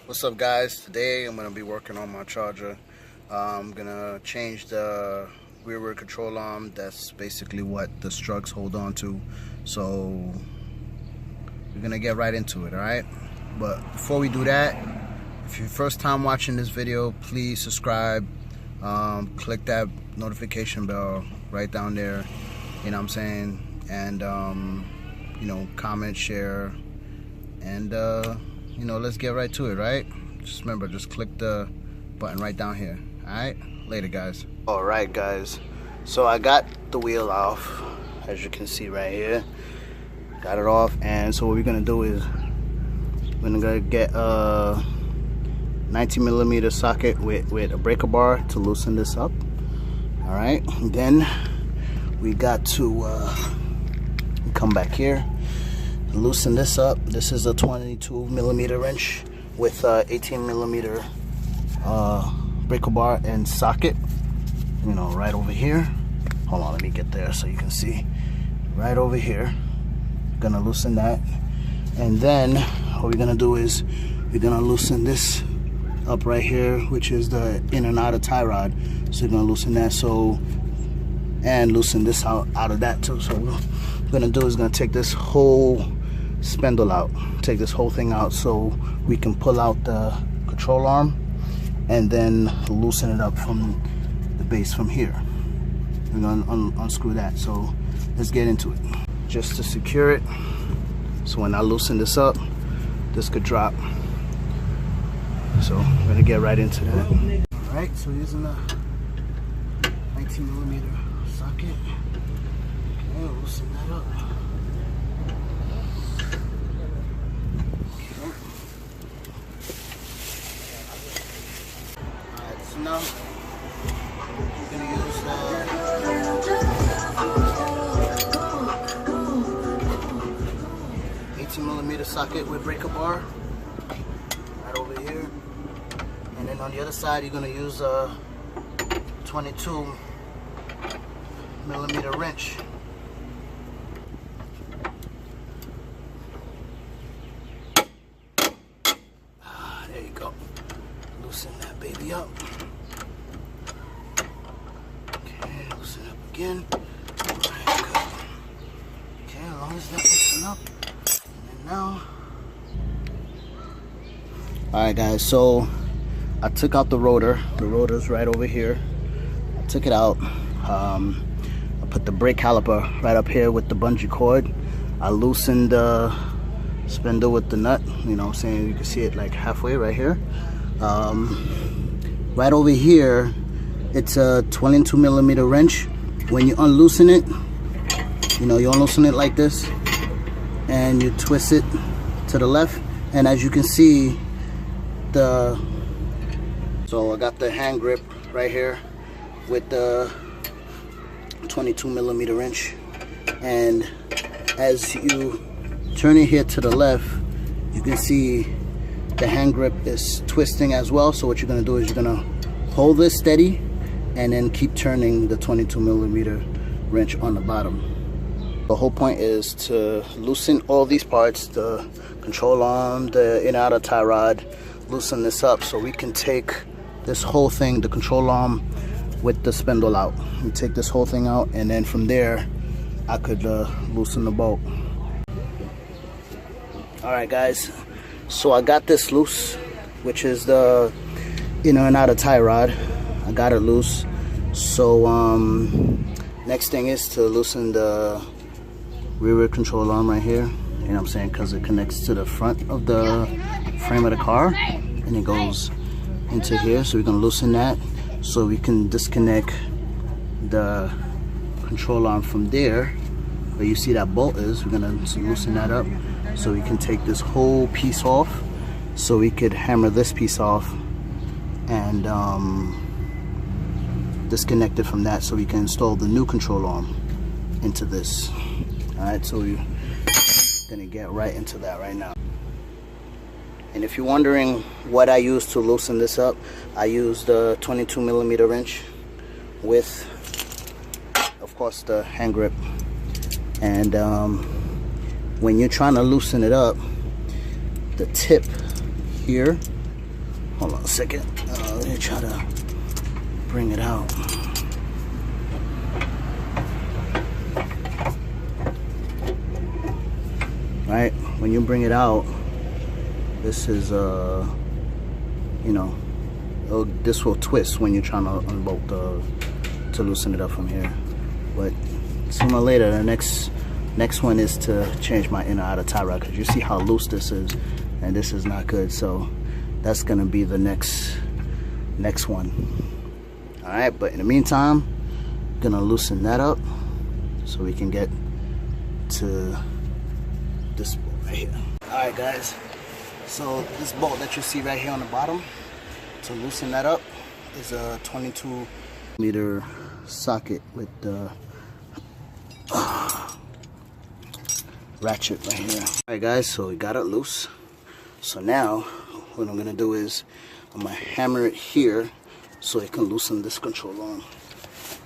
What's up, guys? Today I'm going to be working on my charger. I'm going to change the rearward control arm. That's basically what the struts hold on to. So we're going to get right into it, alright? But before we do that, if you're first time watching this video, please subscribe. Click that notification bell right down there, you know what I'm saying? And, you know, comment, share, and, you know, let's get right to it, right? Just remember, just click the button right down here. Alright? Later, guys. Alright, guys. So I got the wheel off, as you can see right here. Got it off, and so what we're gonna do is we're gonna get a 19mm socket with a breaker bar to loosen this up. Alright, then we got to come back here, loosen this up. This is a 22mm wrench with 18mm breaker bar and socket, you know, right over here. Hold on, let me get there so you can see. Right over here, gonna loosen that, and then what we're gonna do is we're gonna loosen this up right here, which is the in and outer tie rod. So we're gonna loosen that, so, and loosen this out of that too. So what we're gonna do is gonna take this whole spindle out, take this whole thing out, so we can pull out the control arm and then loosen it up from the base from here. We're gonna unscrew that. So let's get into it. Just to secure it, so when I loosen this up, this could drop. So we're gonna get right into that. All right, so using the 19mm socket, okay, loosen that up. So now we're gonna use 18mm socket with breaker bar right over here, and then on the other side you're gonna use a 22mm wrench. There you go. Loosen that baby up. Loosen up again. Alright, good. Okay, as long as that loosen up. And then now. Alright, guys, so I took out the rotor. The rotor's right over here. I took it out. I put the brake caliper right up here with the bungee cord. I loosened the spindle with the nut. You know what I'm saying? You can see it like halfway right here. Right over here, it's a 22mm wrench. When you unloosen it, you know, you unloosen it like this and you twist it to the left, and as you can see, so I got the hand grip right here with the 22mm wrench, and as you turn it here to the left, you can see the hand grip is twisting as well. So what you're gonna do is you're gonna hold this steady and then keep turning the 22mm wrench on the bottom. The whole point is to loosen all these parts, the control arm, the in and outer tie rod, loosen this up so we can take this whole thing, the control arm with the spindle out. We take this whole thing out, and then from there I could loosen the bolt. Alright, guys, so I got this loose, which is the inner and outer tie rod. I got it loose. So next thing is to loosen the rearward control arm right here. You know what I'm saying? Because it connects to the front of the frame of the car and it goes into here. So we're gonna loosen that so we can disconnect the control arm from there where you see that bolt is. We're gonna loosen that up so we can take this whole piece off, so we could hammer this piece off and disconnect it from that so we can install the new control arm into this. Alright, so we're gonna get right into that right now. And if you're wondering what I use to loosen this up, I use the 22mm wrench with, of course, the hand grip. And when you're trying to loosen it up, the tip here Hold on a second. Let me try to bring it out. Right, when you bring it out, this is you know, this will twist when you're trying to unbolt to loosen it up from here. But sooner or later, the next one is to change my inner outer tie rod, because you see how loose this is, and this is not good. So that's gonna be the next one. All right, but in the meantime, I'm gonna loosen that up so we can get to this bolt right here. All right, guys. So this bolt that you see right here on the bottom, to loosen that up, is a 22mm socket with the ratchet right here. All right, guys. So we got it loose. So now what I'm gonna do is I'm gonna hammer it here so it can loosen this control arm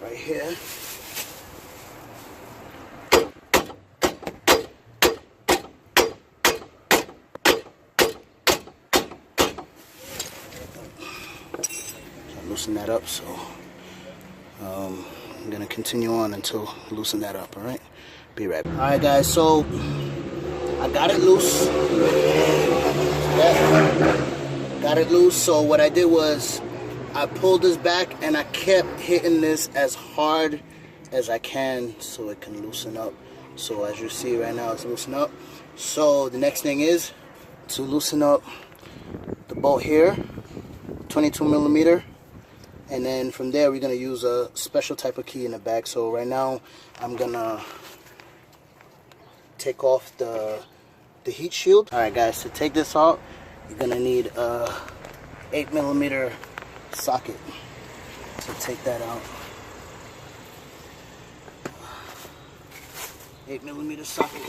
right here. Loosen that up, so I'm gonna continue on until loosen that up. All right, be right back. All right, guys, so I got it loose. Got it loose. So what I did was I pulled this back and I kept hitting this as hard as I can so it can loosen up. So as you see right now, it's loosened up. So the next thing is to loosen up the bolt here, 22mm. And then from there, we're going to use a special type of key in the back. So right now, I'm going to take off the heat shield. All right, guys, to take this out, you're going to need a 8mm socket. So take that out. 8mm socket.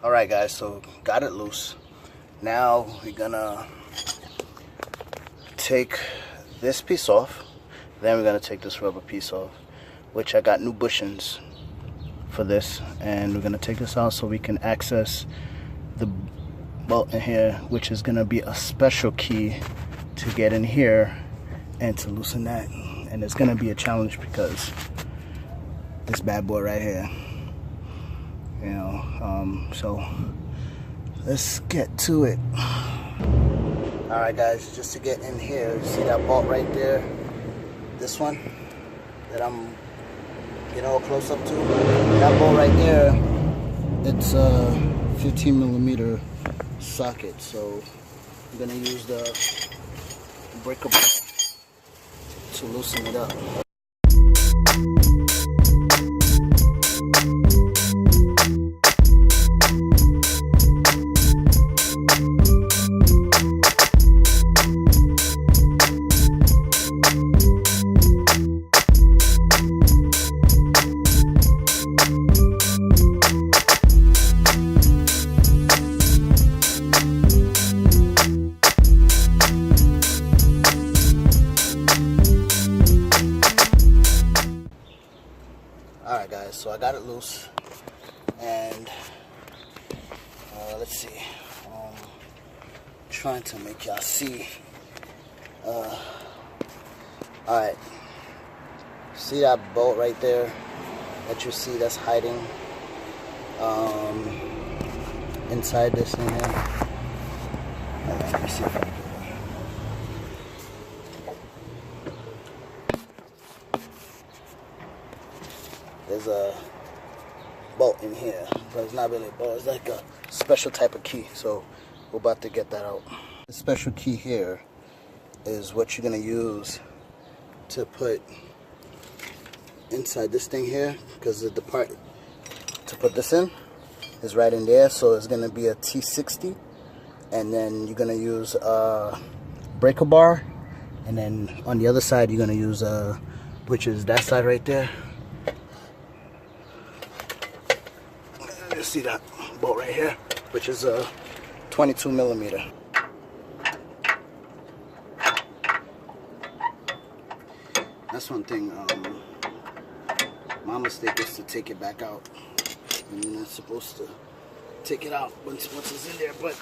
Alright, guys, so got it loose. Now we're gonna take this piece off, then we're gonna take this rubber piece off, which I got new bushings for this, and we're gonna take this out so we can access the bolt in here, which is gonna be a special key to get in here and to loosen that. And it's gonna be a challenge because this bad boy right here, you know, so let's get to it. All right, guys, just to get in here, you see that bolt right there, this one that I'm getting all close up to, that bolt right there, it's a 15mm socket. So I'm gonna use the breaker bar to loosen it up. Alright, guys, so I got it loose, and let's see, trying to make y'all see. Alright, see that bolt right there that you see that's hiding inside this thing here? Alright, let me see if I can do it. There's a bolt in here, but it's not really a bolt, it's like a special type of key, so we're about to get that out. The special key here is what you're going to use to put inside this thing here, because the part to put this in is right in there. So it's gonna be a T60, and then you're gonna use a breaker bar, and then on the other side you're gonna use which is that side right there. You see that bolt right here, which is a 22 millimeter. That's one thing. My mistake is to take it back out. And you're not supposed to take it out once it's in there, but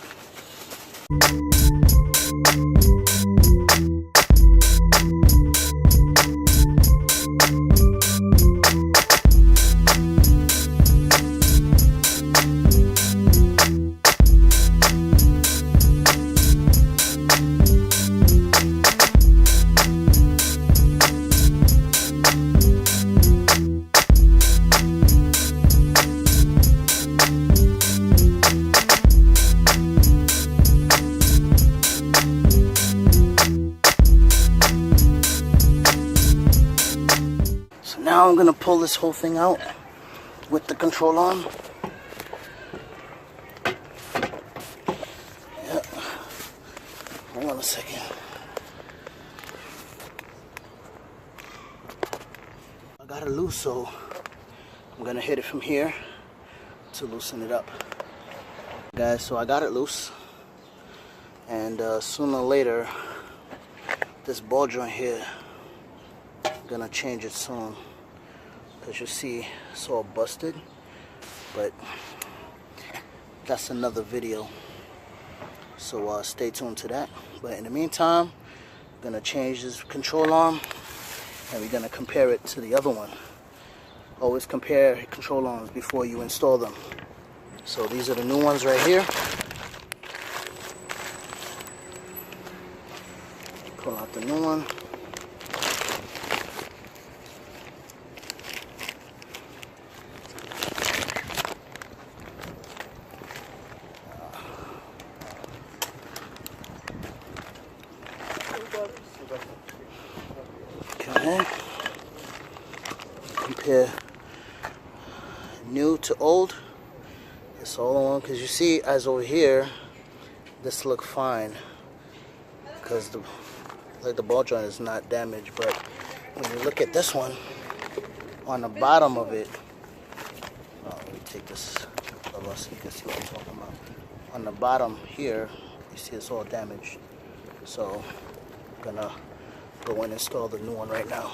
now I'm gonna pull this whole thing out with the control arm. Yeah. Hold on a second. I got it loose, so I'm gonna hit it from here to loosen it up. Guys, so I got it loose, and sooner or later this ball joint here, I'm gonna change it soon. As you see, it's all busted, but that's another video, so stay tuned to that. But in the meantime, I'm gonna change this control arm, and we're gonna compare it to the other one. Always compare control arms before you install them. So these are the new ones right here. Pull out the new one. Okay. Compare new to old. It's all on one, because you see, as over here, this look fine, because the ball joint is not damaged. But when you look at this one, on the bottom of it, let me take this over so you can see what I'm talking about. On the bottom here, you see it's all damaged. So I'm gonna go and install the new one right now.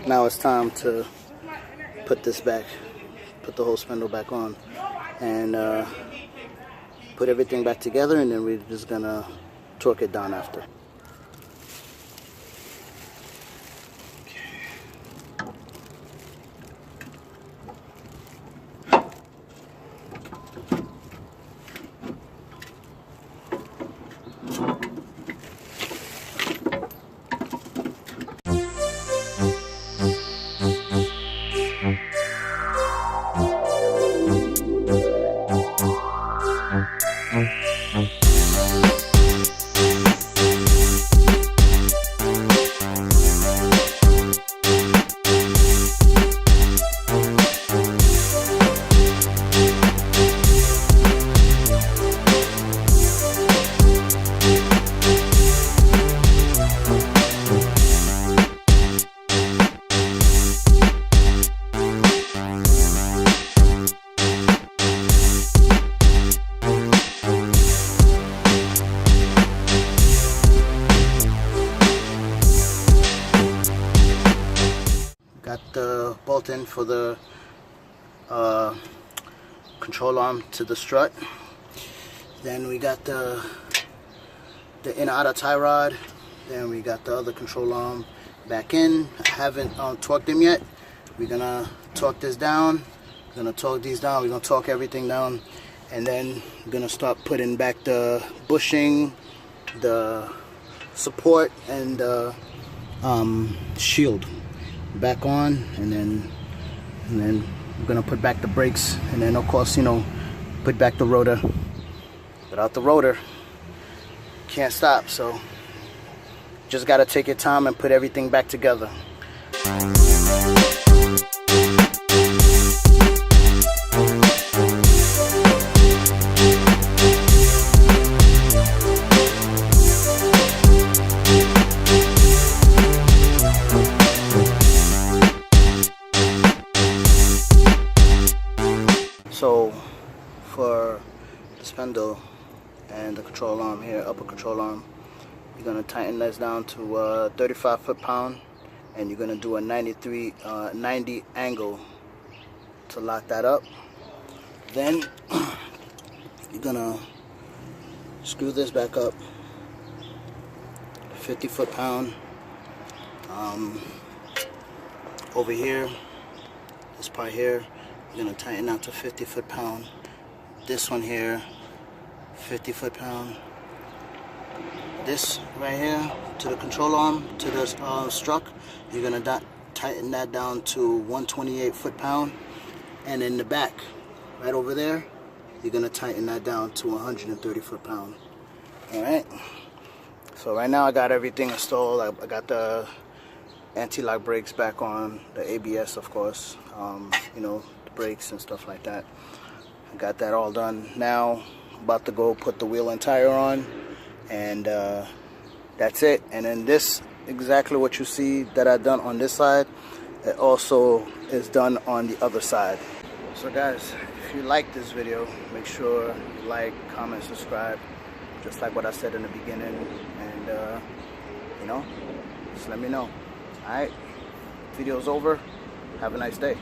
Now it's time to put this back, put the whole spindle back on, and put everything back together, and then we're just gonna torque it down after. Got the bolt in for the control arm to the strut. Then we got the inner outer tie rod. Then we got the other control arm back in. I haven't torqued them yet. We're gonna torque this down. We're gonna torque these down. We're gonna torque everything down, and then we're gonna start putting back the bushing, the support, and the shield back on, and then we're gonna put back the brakes, and then of course, you know, put back the rotor. Without the rotor, can't stop. So just gotta take your time and put everything back together. So for the spindle and the control arm here, upper control arm, you're going to tighten this down to 35 foot-pound, and you're going to do a 90 angle to lock that up. Then you're going to screw this back up 50 foot-pound. Over here, this part here, you're going to tighten out to 50 foot-pound. This one here, 50 foot-pound. This right here to the control arm, to the struck, you're going to tighten that down to 128 foot-pound. And in the back, right over there, you're going to tighten that down to 130 foot-pound. Alright, so right now I got everything installed. I got the anti-lock brakes back on, the ABS of course, you know, the brakes and stuff like that. I got that all done. Now I'm about to go put the wheel and tire on, and that's it. And then this, exactly what you see that I done on this side, it also is done on the other side. So guys, if you like this video, make sure you like, comment, subscribe, just like what I said in the beginning, and you know, just let me know. Alright, video's over. Have a nice day.